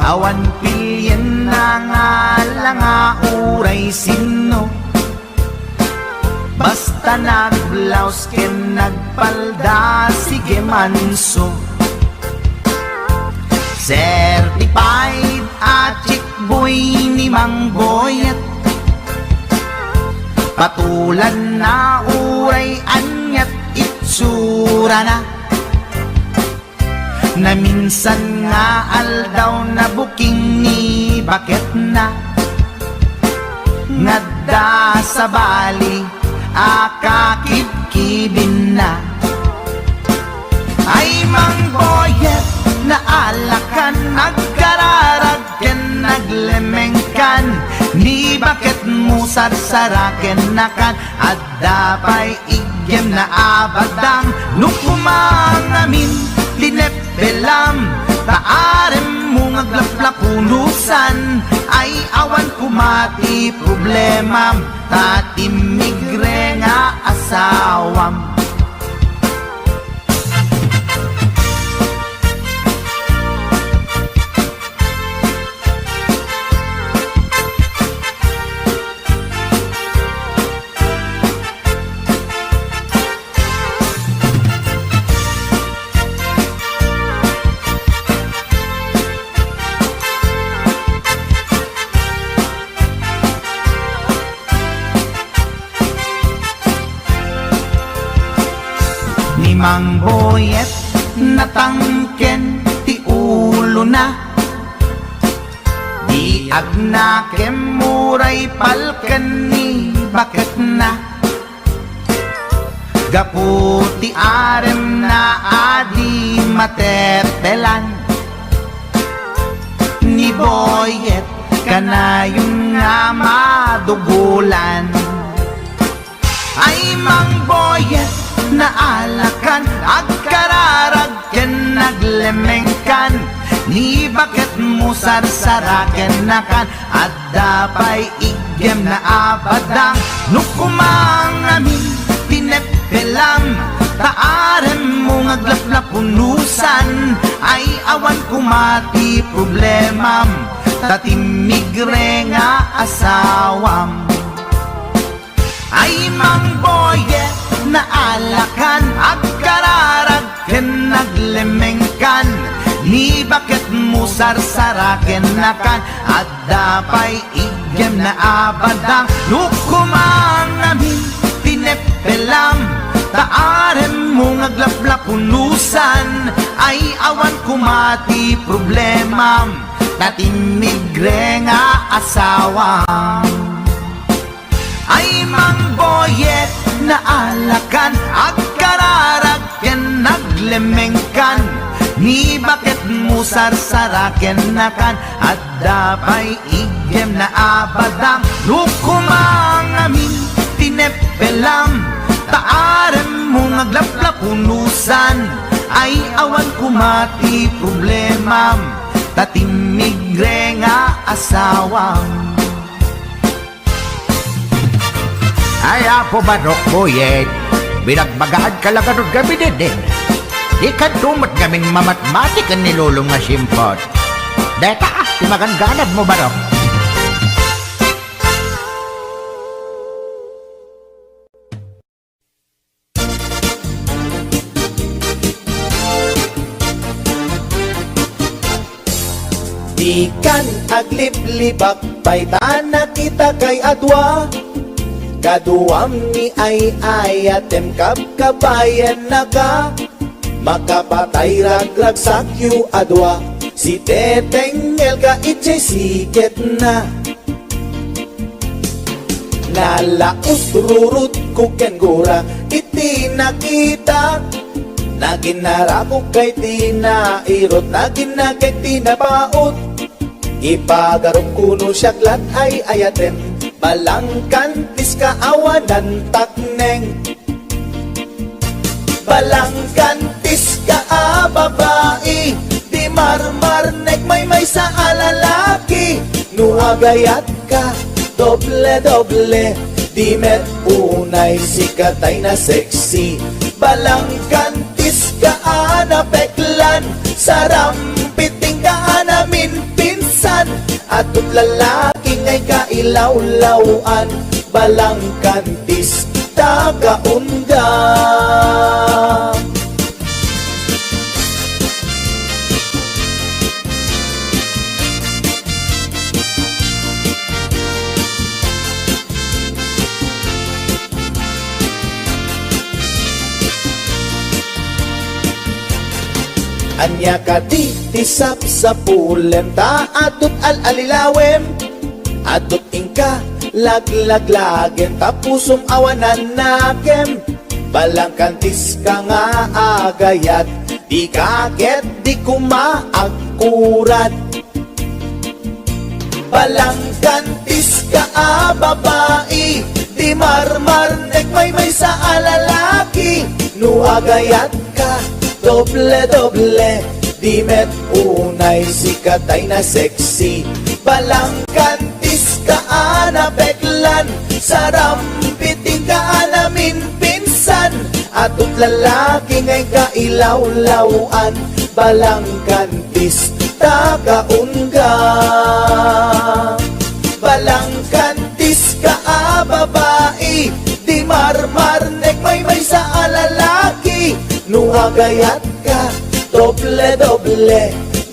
Speaker 1: Awan pilyen na nga langa uray sino, basta nagblaus ken nagpalda sige manso. Certified at chick boy ni Mang Boyet, patulan na uray anyat itsura na, na minsan nga aldaw na booking ni bakit na, ngadda sa bali akakibkibin na. Ay Mang Boyet, naalakan, nagkararagken, naglemengkan, ni bakit mo sarsaraken nakan, at dapay igyem na abadang, nukumangamin, linepelam, taarem mo ngaglaplapunusan, ay awan kumati problemam, tatimigre nga asawam. Mang Boyet natangken ti ulo na, di agnakem muray palken ni bakit na,
Speaker 7: Gaputi arem na adi matepelan ni Boyet kanayon nga madugulan. Ay mang Boyet na alakan agkararag ken naglemengkan ni bakit mo sarsaraken nakan at dapay igem na abadang nukumang amin pinepelam taarem mo ngaglaplapunusan ay awan kumati problemam tatimigre nga asawam. Ay mang Boyet na alakan agkararag ken naglemengkan ni bakit mo sarsaraken nakan at dapay igem na abadang nukumang amin pinepelam taarem mo ngaglaplapunusan ay awan kumati problemam tatimigre nga asawam. Ay mang Boyet na alakan agkararag ken naglemengkan ni bakit mo sarsaraken nakan at dapay igem na abadang nukumang amin tinepelam taarem mo ngaglaplapunusan ay awan kumati problemam tatimigre nga asawam.
Speaker 10: Ay apo Barok Boyet, binagbagaan ka lang anong gabi din. Di ka tumat gaming mamatmatikan ni Lulong nga simpot. Deta, timagan ganad mo Barok.
Speaker 1: Di kan agliblibak paitan na kita kay adwa kaduam ni ay ayatem kabayan na ka makapatay ragrag sakyu adwa si tetengel ka itse siket na nalaos rurut kuken gura iti nakita naginarako kay tinairot naginagay tinapaot ipagarong kuno siyaglat ay ayatem balangkantis kaawanan takneng balangkantis ka babae di marmarnek may sa alalaki nuagayat ka doble di met unay sikatay na sexy balangkantis ka anapeklan sarampiting ka namin pinsan atut lalaki ngay kailawlawan balangkantis tagaunda. Anya ka di tisap sa pulem ta atut al-alilawem atut ingka laglagen tapusum awanan nakem balangkantis ka nga agayat di kaget di kumaakurat balangkantis ka babae di marmarnek may sa alalaki nuagayat ka doble di met unay sikatay na sexy balangkantis ka anapeklan sarampiting ka namin pinsan atut lalaki ngay kailawlawan balangkantis tagaunga balangkantis ka babae di marmarnek may sa alalaki nuagayat ka doble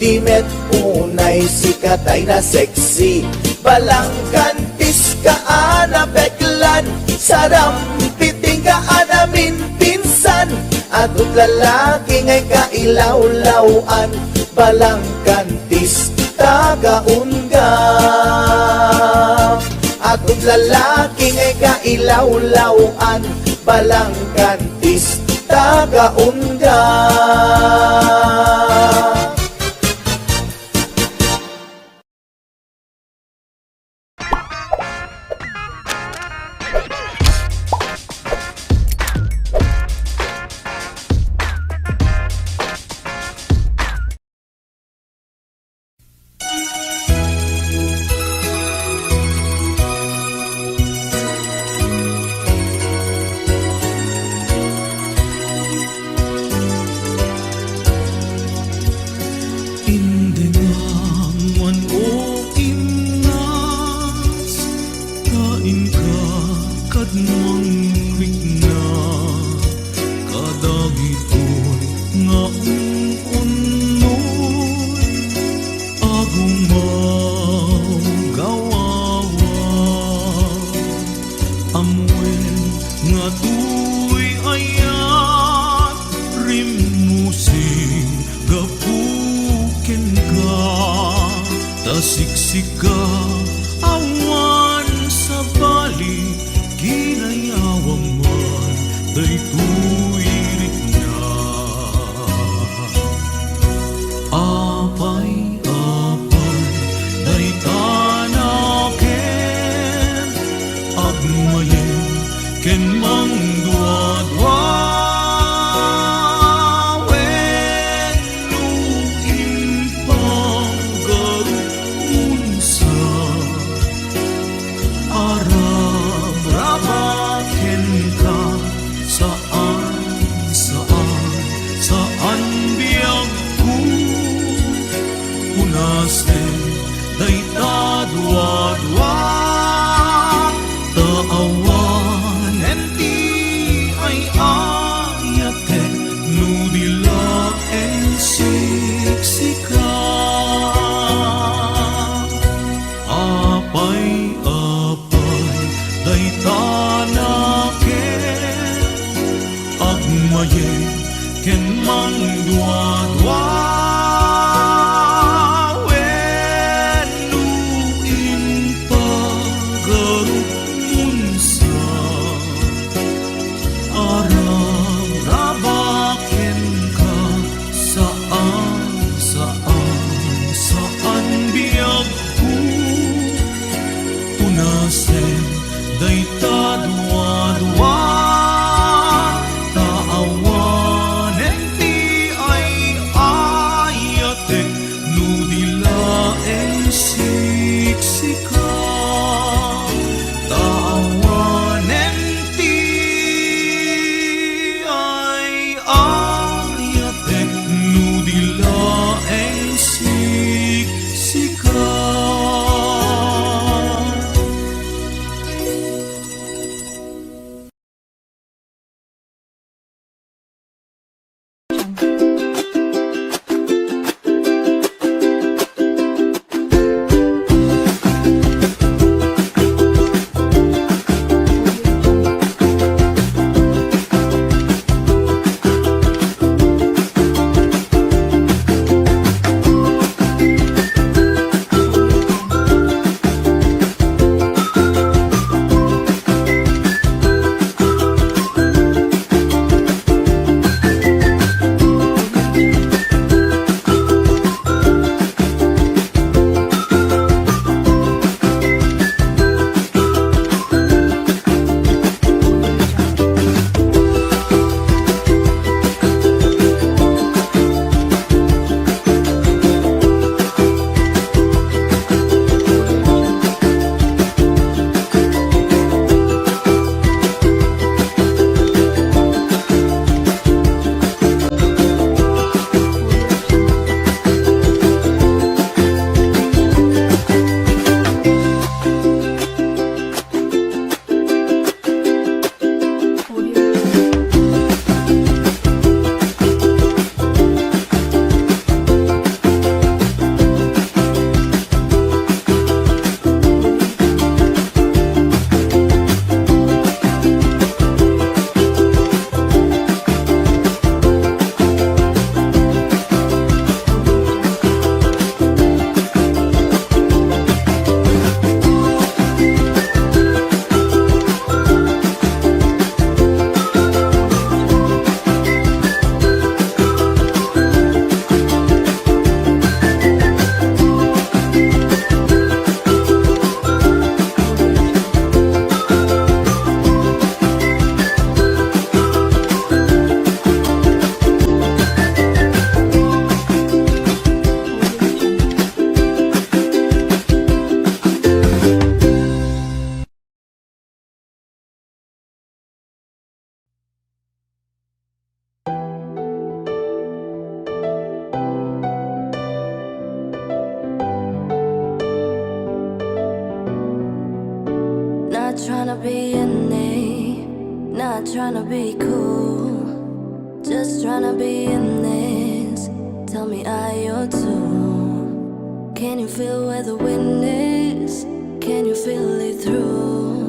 Speaker 1: di met unay sikatay na sexy balangkantis ka anapeklan sarampiting ka namin pinsan atut lalaki ngay kailawlawan balangkantis tagaunga atut lalaki ngay kailawlawan balangkantis artista kaunda.
Speaker 9: Indengaman o imnas, kain ka kadmang wigna, kadagitoy nga unoy, agumaw gawawa, amwen nga tuy ayat, rimusing gapuken ka, tasiksika awan sa bali, ginayawa man daytoy ritna. Apay day tanaken, agmayen ken mangduadwa. Day tadwa-dwa, taawan enti ay ayate, nudila en siksika. Apay day tanaken, agmaye ken mangdwa-dwa. Day tadwa-dwa, taawan enti ay
Speaker 8: be in it, not trying to be cool, just trying to be in this. Tell me, are you too? Can you feel where the wind is? Can you feel it through?